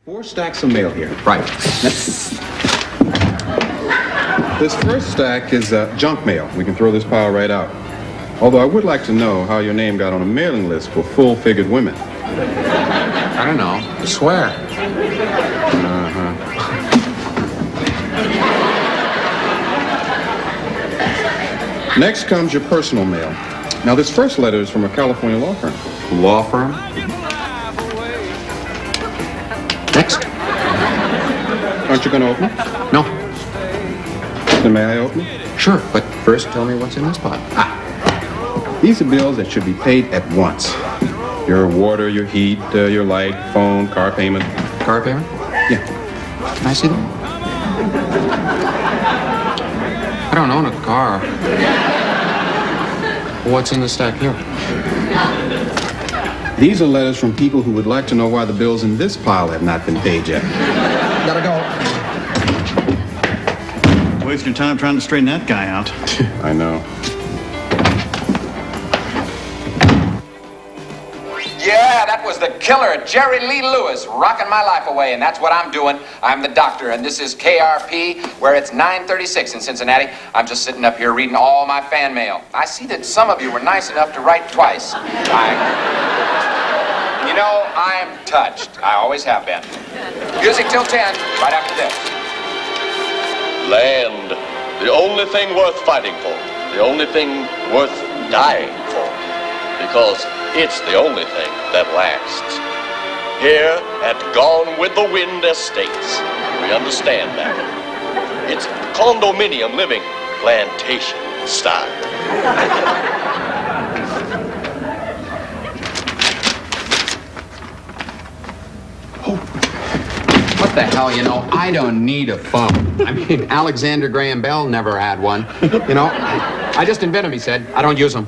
4 stacks of mail here. Right. This first stack is junk mail. We can throw this pile right out. Although I would like to know how your name got on a mailing list for full-figured women. I don't know. I swear. Next comes your personal mail. Now, this first letter is from a California law firm. Law firm? Next. Aren't you going to open it? No. Then may I open it? Sure, but first tell me what's in this pot. These are bills that should be paid at once. Your water, your heat, your light, phone, car payment. Car payment? Yeah. Can I see them? I don't own a car. What's in the stack here? These are letters from people who would like to know why the bills in this pile have not been paid yet. Gotta go. Wasting your time trying to straighten that guy out. I know. Yeah, that was the killer, Jerry Lee Lewis, rocking my life away, and that's what I'm doing. I'm the doctor, and this is KRP, where it's 9:36 in Cincinnati. I'm just sitting up here reading all my fan mail. I see that some of you were nice enough to write twice. You know, I'm touched. I always have been. Music till 10, right after this. Land, the only thing worth fighting for, the only thing worth dying for, because it's the only thing that lasts. Here at Gone with the Wind Estates, we understand that. It's condominium living, plantation style. What the hell, you know, I don't need a phone. I mean, Alexander Graham Bell never had one. You know, I just invented them, he said. I don't use them.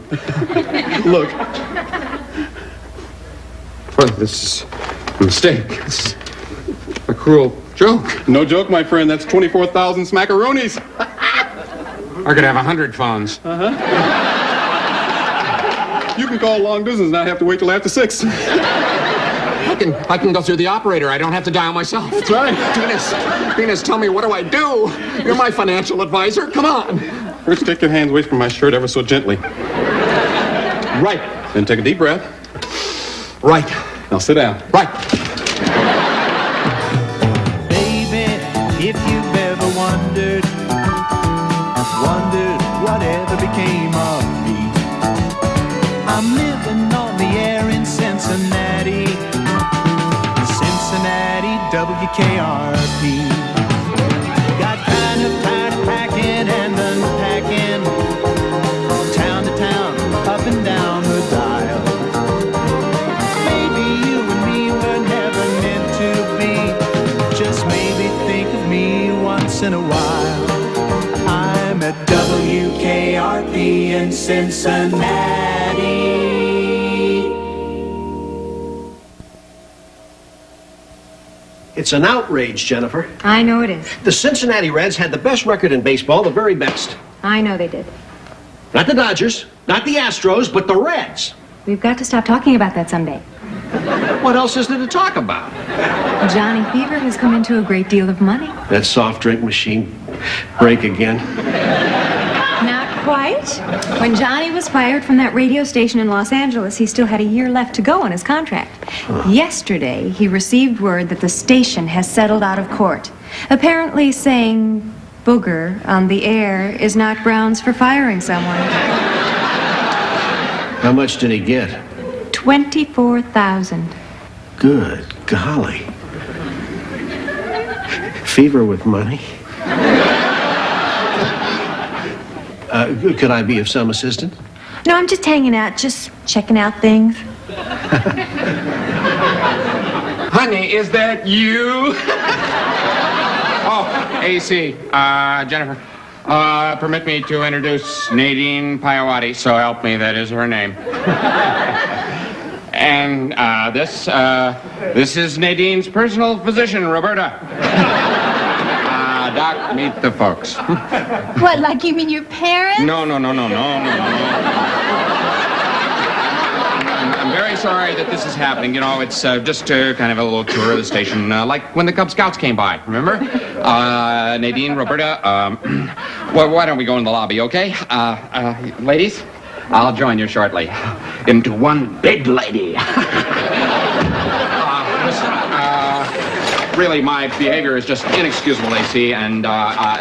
Look. Well, this is a mistake. It's a cruel joke. No joke, my friend. That's 24,000 smackaroonies. I could have 100 phones. You can call long distance and not have to wait till after 6. I can go through the operator. I don't have to dial myself. That's right. Venus, tell me, what do I do? You're my financial advisor. Come on. First, take your hands away from my shirt ever so gently. Right. Then take a deep breath. Right. Now sit down. Right. Baby, if you've ever wondered whatever became of me. I'm living on the air in Cincinnati, WKRP. Got kind of tired of packing and unpacking, town to town, up and down the dial. Maybe you and me were never meant to be. Just maybe think of me once in a while. I'm at WKRP in Cincinnati. It's an outrage, Jennifer. I know it is. The Cincinnati Reds had the best record in baseball, the very best. I know they did. Not the Dodgers, not the Astros, but the Reds. We've got to stop talking about that someday. What else is there to talk about? Johnny Fever has come into a great deal of money. That soft drink machine break again. Not quite. When Johnny was fired from that radio station in Los Angeles, he still had a year left to go on his contract. Yesterday, he received word that the station has settled out of court. Apparently saying booger on the air is not grounds for firing someone. How much did he get? $24,000. Good golly. Fever with money? Could I be of some assistance? No, I'm just hanging out, just checking out things. Honey, is that you? Oh, AC. Jennifer. Permit me to introduce Nadine Piawati, so help me, that is her name. And this is Nadine's personal physician, Roberta. Doc, meet the folks. What, like you mean your parents? No. I'm very sorry that this is happening. You know, it's just kind of a little tour of the station, like when the Cub Scouts came by, remember? Nadine, Roberta, well, why don't we go in the lobby, okay? Ladies, I'll join you shortly. Into one big lady. Really, my behavior is just inexcusable, AC, and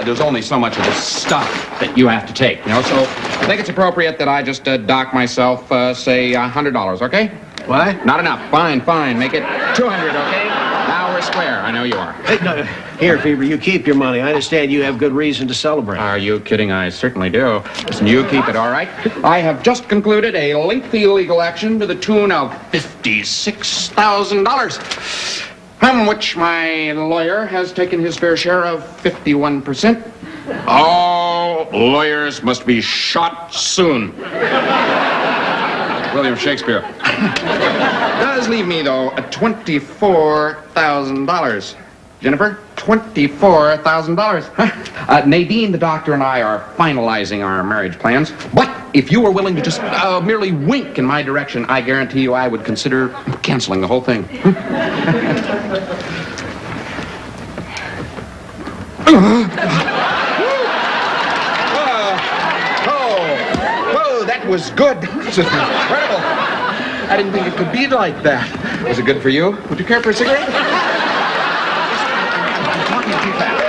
there's only so much of this stuff that you have to take, you know, so I think it's appropriate that I just dock myself, say, $100, okay? What? Not enough. Fine, make it 200, okay? Now we're square. I know you are. Hey, no, here, Fever, you keep your money. I understand you have good reason to celebrate. Are you kidding? I certainly do. Listen, you keep it, all right? I have just concluded a lengthy legal action to the tune of $56,000. From which my lawyer has taken his fair share of 51%. All lawyers must be shot soon. William Shakespeare. Does leave me, though, $24,000. Jennifer, $24,000. Nadine, the doctor, and I are finalizing our marriage plans. But if you were willing to just merely wink in my direction, I guarantee you I would consider canceling the whole thing. That was good. This is incredible. I didn't think it could be like that. Was it good for you? Would you care for a cigarette? Talking too fast.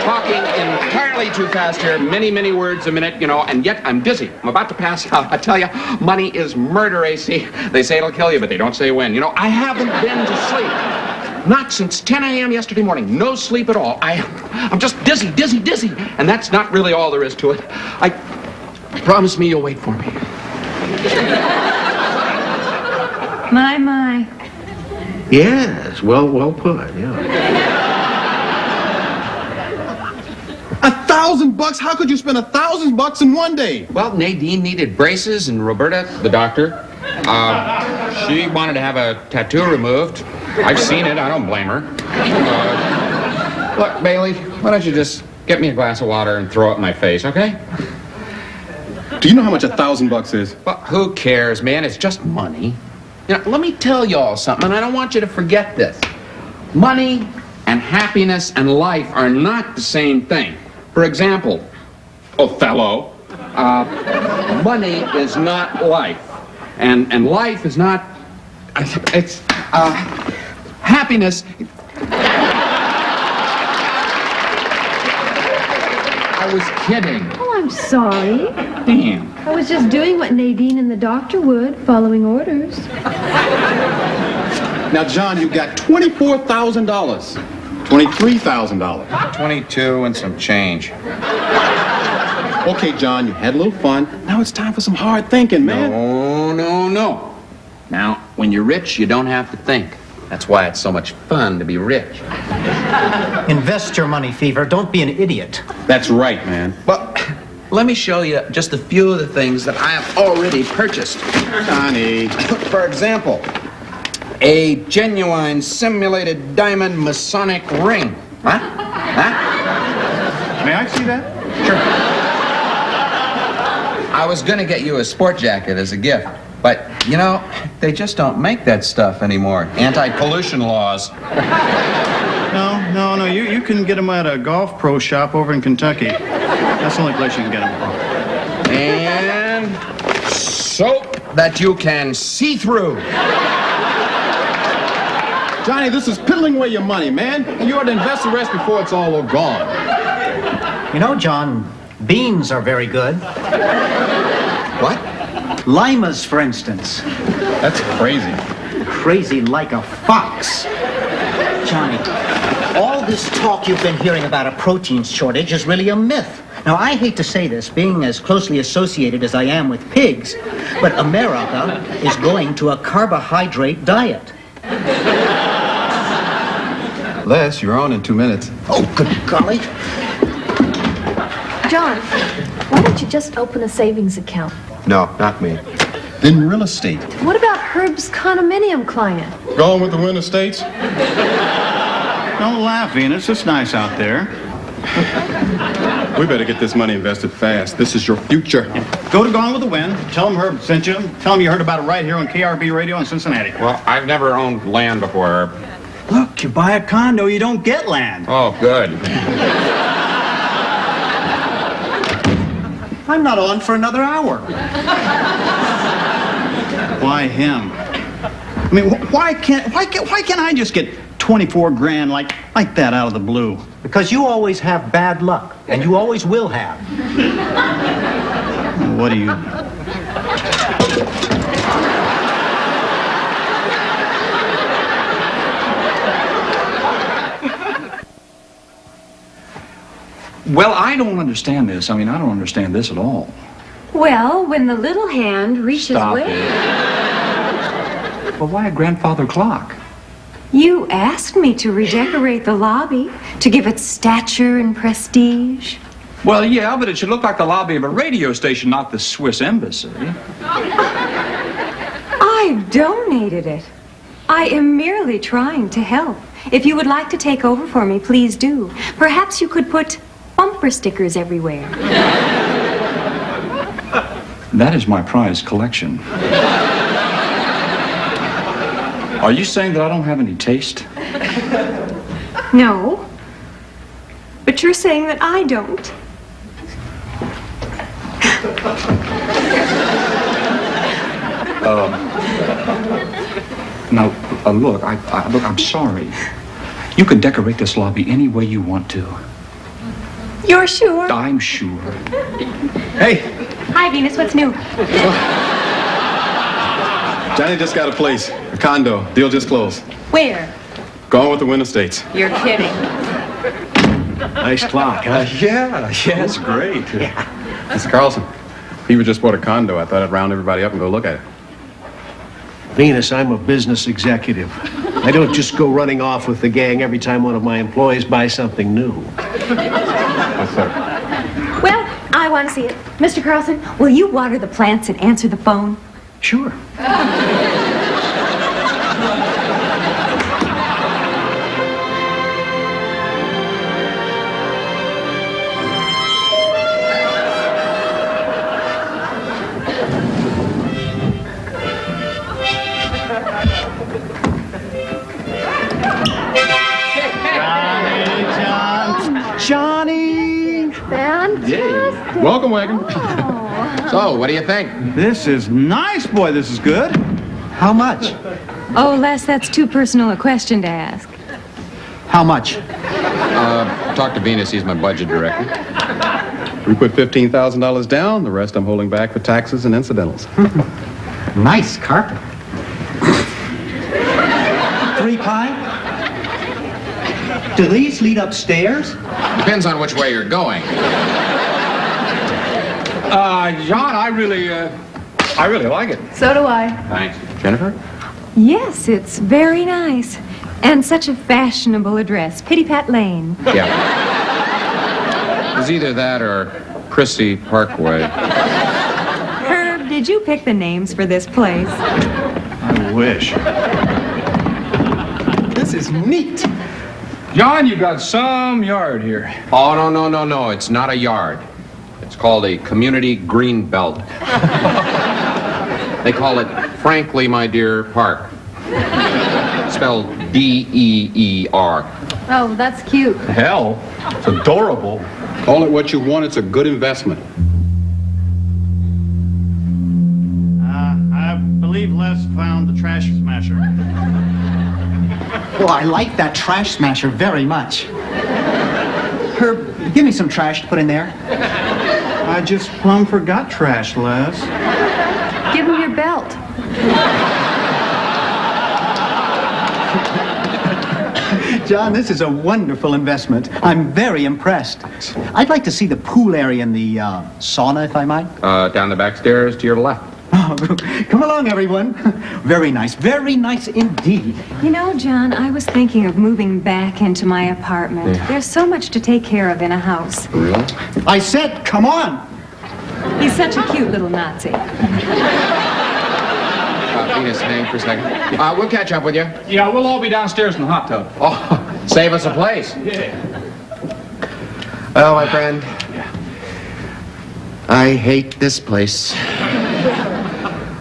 Talking entirely too fast here. Many words a minute, you know, and yet I'm dizzy. I'm about to pass out. I tell you, money is murder, AC. They say it'll kill you, but they don't say when. You know, I haven't been to sleep. Not since 10 a.m. yesterday morning. No sleep at all. I'm just dizzy. And that's not really all there is to it. Promise me you'll wait for me. My. Yes, well put, yeah. $1,000? How could you spend $1,000 in one day? Well, Nadine needed braces, and Roberta, the doctor, she wanted to have a tattoo removed. I've seen it. I don't blame her. Look, Bailey, why don't you just get me a glass of water and throw it in my face, okay? Do you know how much $1,000 is? Well, who cares, man? It's just money. You know, let me tell y'all something, and I don't want you to forget this. Money and happiness and life are not the same thing. For example, Othello, money is not life, and life is not. It's happiness. I was kidding. Oh, I'm sorry. Damn. I was just doing what Nadine and the doctor would, following orders. Now, John, you got $24,000. $23,000. 22 and some change. Okay, John, you had a little fun. Now it's time for some hard thinking, man. No. Now, when you're rich, you don't have to think. That's why it's so much fun to be rich. Invest your money, Fever. Don't be an idiot. That's right, man. Well, let me show you just a few of the things that I have already purchased. Johnny. For example, a genuine simulated diamond Masonic ring. Huh? May I see that? Sure. I was going to get you a sport jacket as a gift, but, you know, they just don't make that stuff anymore. Anti-pollution laws. No. You can get them at a golf pro shop over in Kentucky. That's the only place you can get them. And soap that you can see through. Johnny, this is piddling away your money, man. And you ought to invest the rest before it's all gone. You know, John, beans are very good. What? Limas, for instance. That's crazy. Crazy like a fox. Johnny, all this talk you've been hearing about a protein shortage is really a myth. Now, I hate to say this, being as closely associated as I am with pigs, but America is going to a carbohydrate diet. Les, you're on in 2 minutes. Oh, good golly. John, why don't you just open a savings account? No, not me. Then real estate. What about Herb's condominium client? Going with the Winter States? Don't laugh, Venus. It's nice out there. We better get this money invested fast. This is your future. Go to Gone with the Wind. Tell them Herb sent you. Tell them you heard about it right here on KRP Radio in Cincinnati. Well, I've never owned land before. Look, you buy a condo, you don't get land. Oh, good. I'm not on for another hour. Why him? I mean, why can't I just get 24 grand like that out of the blue? Because you always have bad luck, and you always will have. What do you... Well, I don't understand this. I mean, I don't understand this at all. Well, when the little hand reaches Stop way... it. But why a grandfather clock? You asked me to redecorate the lobby, to give it stature and prestige. Well, yeah, but it should look like the lobby of a radio station, not the Swiss embassy. I've donated it. I am merely trying to help. If you would like to take over for me, please do. Perhaps you could put bumper stickers everywhere. That is my prized collection. Are you saying that I don't have any taste? No. But you're saying that I don't. Now, look, look, I'm sorry. You could decorate this lobby any way you want to. You're sure? I'm sure. Hey, Hi, Venus. What's new? Johnny just got a place, a condo. Deal just closed. Where? Gone with the Wind Estates. You're kidding. Nice clock, huh? Yeah, it's great. Mr. Carlson, he just bought a condo. I thought I'd round everybody up and go look at it. Venus, I'm a business executive. I don't just go running off with the gang every time one of my employees buys something new. Yes, sir. Well, I want to see it. Mr. Carlson, will you water the plants and answer the phone? Sure. Johnny! Fantastic. Welcome, Wagon. So, what do you think? This is nice, boy. This is good. How much? Oh, Les, that's too personal a question to ask. How much? Talk to Venus. He's my budget director. We put $15,000 down. The rest I'm holding back for taxes and incidentals. Nice carpet. 3 pie? Do these lead upstairs? Depends on which way you're going. John, I really like it. So do I. Thanks. Jennifer? Yes, it's very nice. And such a fashionable address, Pitty Pat Lane. Yeah. It's either that or Christie Parkway. Herb, did you pick the names for this place? I wish. This is neat. John, you got some yard here. Oh, no. It's not a yard. It's called a community green belt. They call it, frankly, my dear, park. Spelled D-E-E-R. Oh, that's cute. Hell, it's adorable. Call it what you want. It's a good investment. I believe Les found the trash smasher. Well, I like that trash smasher very much. Herb, give me some trash to put in there. I just plumb forgot trash, Les. Give him your belt. John, this is a wonderful investment. I'm very impressed. I'd like to see the pool area and the sauna, if I might. Down the back stairs to your left. Come along, everyone. Very nice indeed. You know, John, I was thinking of moving back into my apartment. There's so much to take care of in a house. Really? I said, come on. He's such a cute little Nazi. Venus, hang for a second. We'll catch up with you. Yeah, we'll all be downstairs in the hot tub. Oh, save us a place. Yeah. Well, my friend, I hate this place.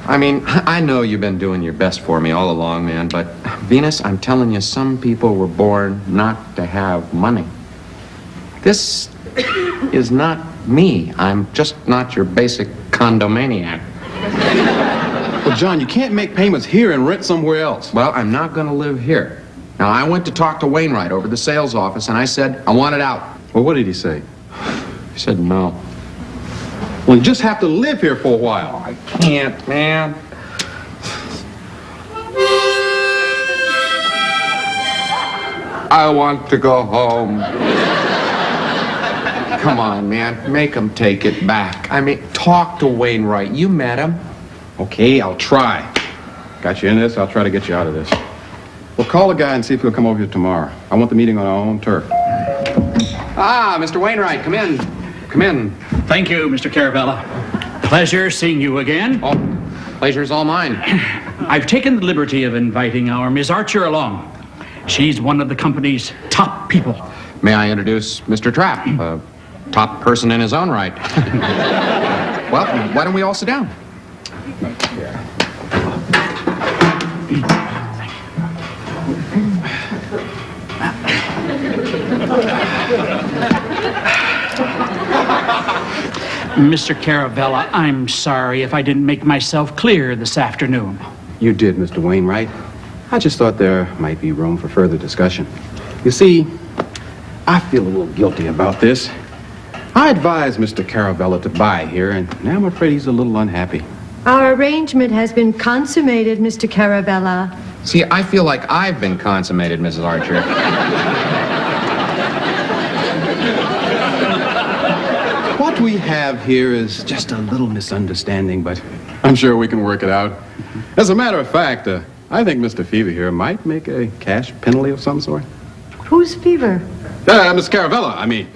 I mean, I know you've been doing your best for me all along, man, but Venus, I'm telling you, some people were born not to have money. This is not me. I'm just not your basic condomaniac. Well, John, you can't make payments here and rent somewhere else. Well, I'm not going to live here. Now, I went to talk to Wainwright over the sales office, and I said I want it out. Well, what did he say? He said no. Well, you just have to live here for a while. I can't, man. I want to go home. Come on, man. Make him take it back. I mean, talk to Wainwright. You met him. Okay, I'll try. Got you in this, I'll try to get you out of this. Well, call the guy and see if he'll come over here tomorrow. I want the meeting on our own turf. Ah, Mr. Wainwright, come in. Come in. Thank you, Mr. Caravella. Pleasure seeing you again. Oh, pleasure's all mine. I've taken the liberty of inviting our Miss Archer along. She's one of the company's top people. May I introduce Mr. Trapp, a top person in his own right. Well, why don't we all sit down? Mr. Caravella, I'm sorry if I didn't make myself clear this afternoon. You did, Mr. Wainwright. I just thought there might be room for further discussion. You see, I feel a little guilty about this. I advised Mr. Caravella to buy here, and now I'm afraid he's a little unhappy. Our arrangement has been consummated, Mr. Caravella. See, I feel like I've been consummated, Mrs. Archer. What we have here is just a little misunderstanding, but I'm sure we can work it out. As a matter of fact, I think Mr. Fever here might make a cash penalty of some sort. Who's Fever? Mr. Caravella, I mean.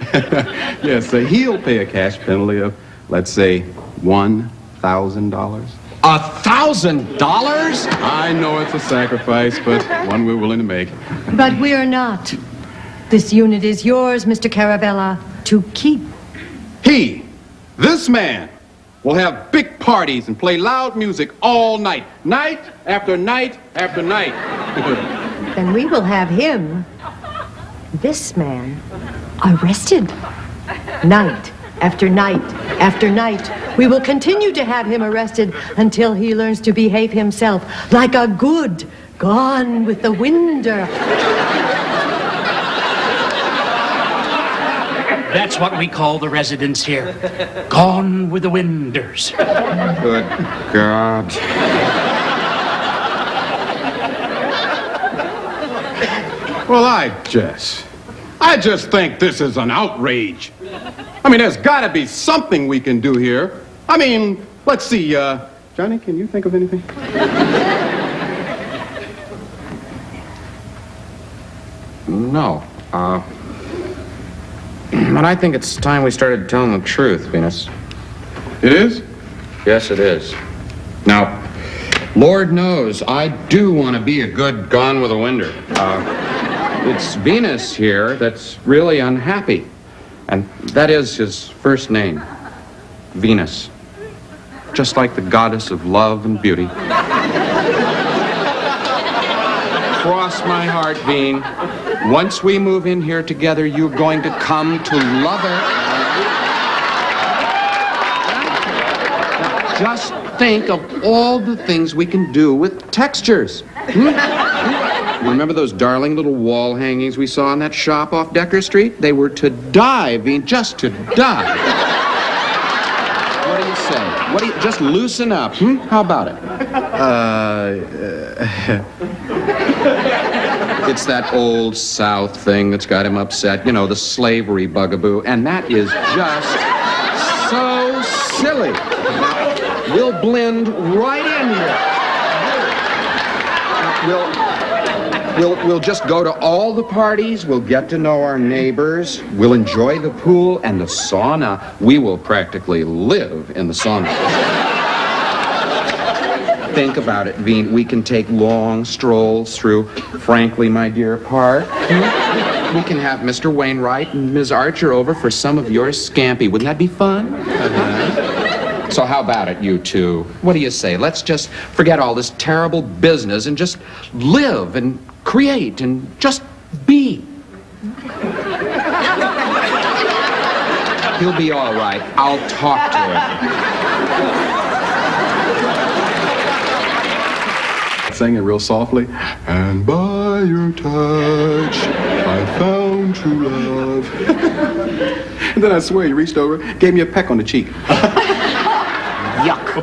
Yes, he'll pay a cash penalty of, let's say, $1,000. $1,000? I know it's a sacrifice, but one we're willing to make. But we're not. This unit is yours, Mr. Caravella, to keep. This man, will have big parties and play loud music all night. Night after night after night. Then we will have him, this man, arrested. Night after night after night. We will continue to have him arrested until he learns to behave himself like a good Gone with the Winder. That's what we call the residents here. Gone with the Winders. Good God. Well, I just think this is an outrage. I mean, there's got to be something we can do here. I mean, let's see, Johnny, can you think of anything? No. But I think it's time we started telling the truth, Venus. It is? Yes, it is. Now, Lord knows, I do want to be a good Gone with a Winder. It's Venus here that's really unhappy. And that is his first name, Venus. Just like the goddess of love and beauty. Cross my heart, Veen. Once we move in here together, you're going to come to love her. Now, just think of all the things we can do with textures. Remember those darling little wall hangings we saw in that shop off Decker Street? They were to die, Veen, just to die. What do you say? What do you, just loosen up, How about it? It's that old South thing that's got him upset. You know, the slavery bugaboo. And that is just so silly. Now, we'll blend right in here. We'll just go to all the parties. We'll get to know our neighbors. We'll enjoy the pool and the sauna. We will practically live in the sauna. Think about it, Veen. We can take long strolls through Frankly, My Dear Park. We can have Mr. Wainwright and Ms. Archer over for some of your scampi. Wouldn't that be fun? So how about it, you two? What do you say? Let's just forget all this terrible business and just live and create and just be. He'll be all right. I'll talk to him. Singing real softly. And by your touch, I found true love. And then I swear he reached over, gave me a peck on the cheek. Yuck. You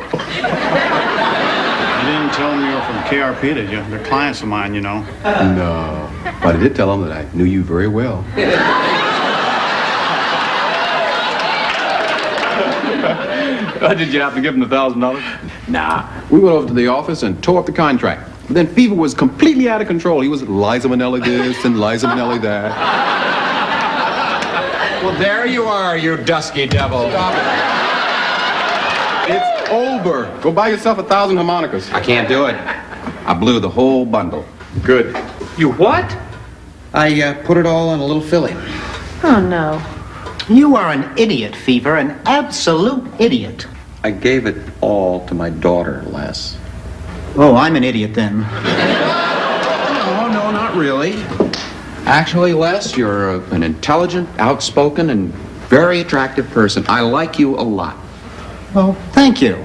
didn't tell them you were from KRP, did you? They're clients of mine, you know. No, but I did tell him that I knew you very well. Did you have to give him $1,000? Nah, we went over to the office and tore up the contract. But then Fever was completely out of control. He was Liza Minnelli this and Liza Minnelli that. Well, there you are, you dusky devil. Stop it. It's over. Go buy yourself 1,000 harmonicas. I can't do it. I blew the whole bundle. Good. You what? I put it all on a little filly. Oh, no. You are an idiot, Fever, an absolute idiot. I gave it all to my daughter, Les. Oh, I'm an idiot then. No, not really. Actually, Les, you're an intelligent, outspoken, and very attractive person. I like you a lot. Well, thank you.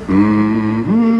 Mm-hmm.